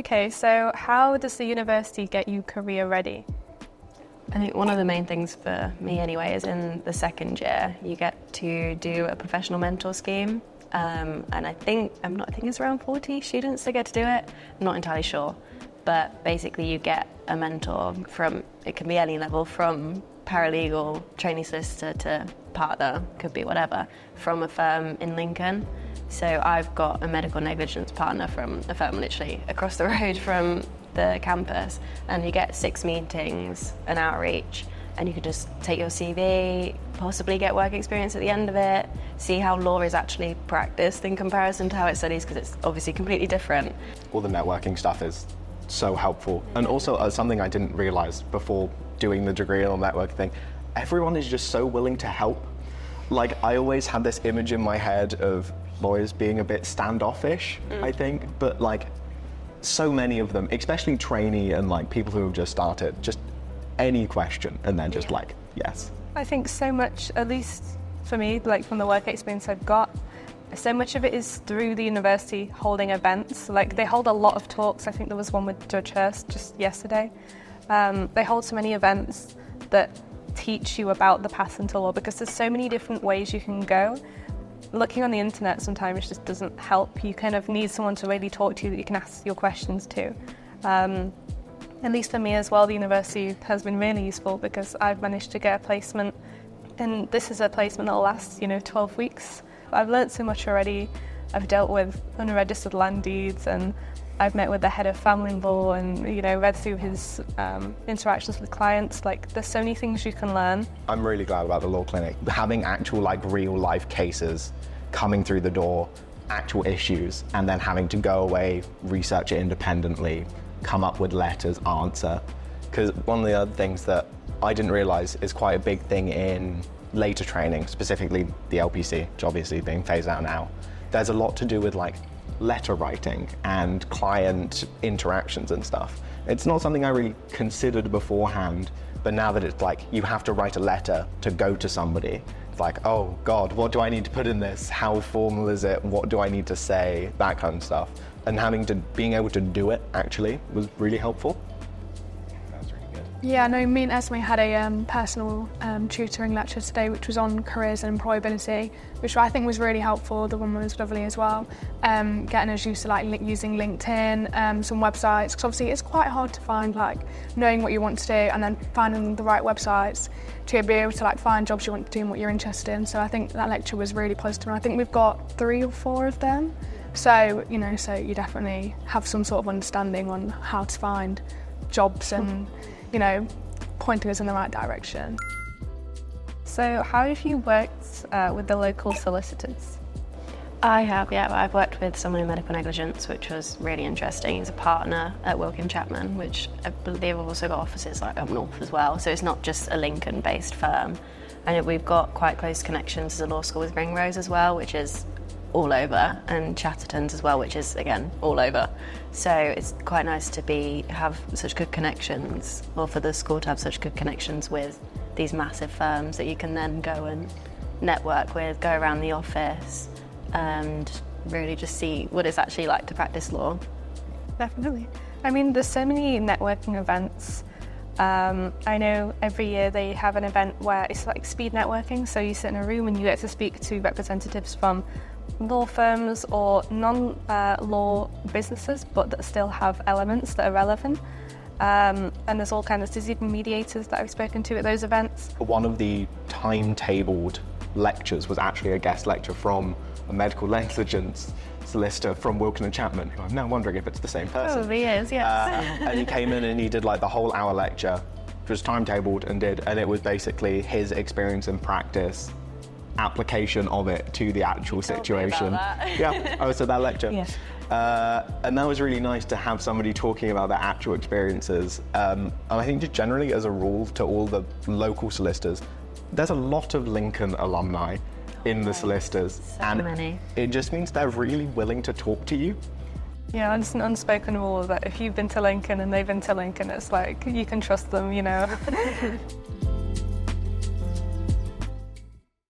Okay, so how does the university get you career ready? I think one of the main things for me anyway is in the second year you get to do a professional mentor scheme, and I think it's around 40 students that get to do it. I'm not entirely sure, but basically you get a mentor from, it can be any level, from paralegal, trainee solicitor to partner, could be whatever, from a firm in Lincoln. So I've got a medical negligence partner from a firm literally across the road from the campus, and you get 6 meetings, an hour each, and you can just take your CV, possibly get work experience at the end of it, see how law is actually practiced in comparison to how it's studied, because it's obviously completely different. All the networking stuff is so helpful, and also something I didn't realise before doing the degree on networking thing, everyone is just so willing to help. Like, I always had this image in my head of lawyers being a bit standoffish, I think, but like so many of them, especially trainee and like people who have just started, just any question and then just like, yes. I think so much, at least for me, like from the work experience I've got, so much of it is through the university holding events. Like they hold a lot of talks. I think there was one with Judge Hurst just yesterday. They hold so many events that teach you about the path into law, because there's so many different ways you can go. Looking on the internet sometimes just doesn't help. You kind of need someone to really talk to you that you can ask your questions to. At least for me as well, the university has been really useful because I've managed to get a placement, and this is a placement that will last, 12 weeks. I've learnt so much already. I've dealt with unregistered land deeds, and I've met with the head of family law and, read through his interactions with clients. Like, there's so many things you can learn. I'm really glad about the law clinic. Having actual, real life cases coming through the door, actual issues, and then having to go away, research it independently, come up with letters, answer. Because one of the other things that I didn't realise is quite a big thing in later training, specifically the LPC, which obviously being phased out now, there's a lot to do with letter writing and client interactions and stuff. It's not something I really considered beforehand, but now that it's you have to write a letter to go to somebody, it's oh God, what do I need to put in this? How formal is it? What do I need to say? That kind of stuff. And being able to do it actually was really helpful. Yeah, no, me and Esme had a personal tutoring lecture today, which was on careers and employability, which I think was really helpful. The woman was lovely as well, getting us used to using LinkedIn, some websites, because obviously it's quite hard to find knowing what you want to do and then finding the right websites to be able to find jobs you want to do and what you're interested in. So I think that lecture was really positive, and I think we've got 3 or 4 of them. So so you definitely have some sort of understanding on how to find jobs and pointing us in the right direction. So how have you worked with the local solicitors? I have, yeah. I've worked with someone in medical negligence, which was really interesting. He's a partner at Wilkin Chapman, which I believe have also got offices up north as well. So it's not just a Lincoln-based firm. And we've got quite close connections to the law school with Ringrose as well, which is all over, and Chatterton's as well, which is again all over. So it's quite nice to have such good connections, or for the school to have such good connections with these massive firms that you can then go and network with, go around the office and really just see what it's actually like to practice law. Definitely. I mean, there's so many networking events. I know every year they have an event where it's speed networking, so you sit in a room and you get to speak to representatives from law firms or non-law businesses, but that still have elements that are relevant. And there's all kinds of, there's even mediators that I've spoken to at those events. One of the timetabled lectures was actually a guest lecture from a medical negligence solicitor from Wilkin and Chapman, who I'm now wondering if it's the same person. Probably is, yes. And he came in and he did the whole hour lecture, which was timetabled, and it was basically his experience and practice, application of it to the actual situation. Yeah, I was at that lecture. Yes. And that was really nice to have somebody talking about their actual experiences. And I think just generally as a rule to all the local solicitors, there's a lot of Lincoln alumni in the solicitors. So many. It just means they're really willing to talk to you. Yeah, it's an unspoken rule that if you've been to Lincoln and they've been to Lincoln, it's you can trust them,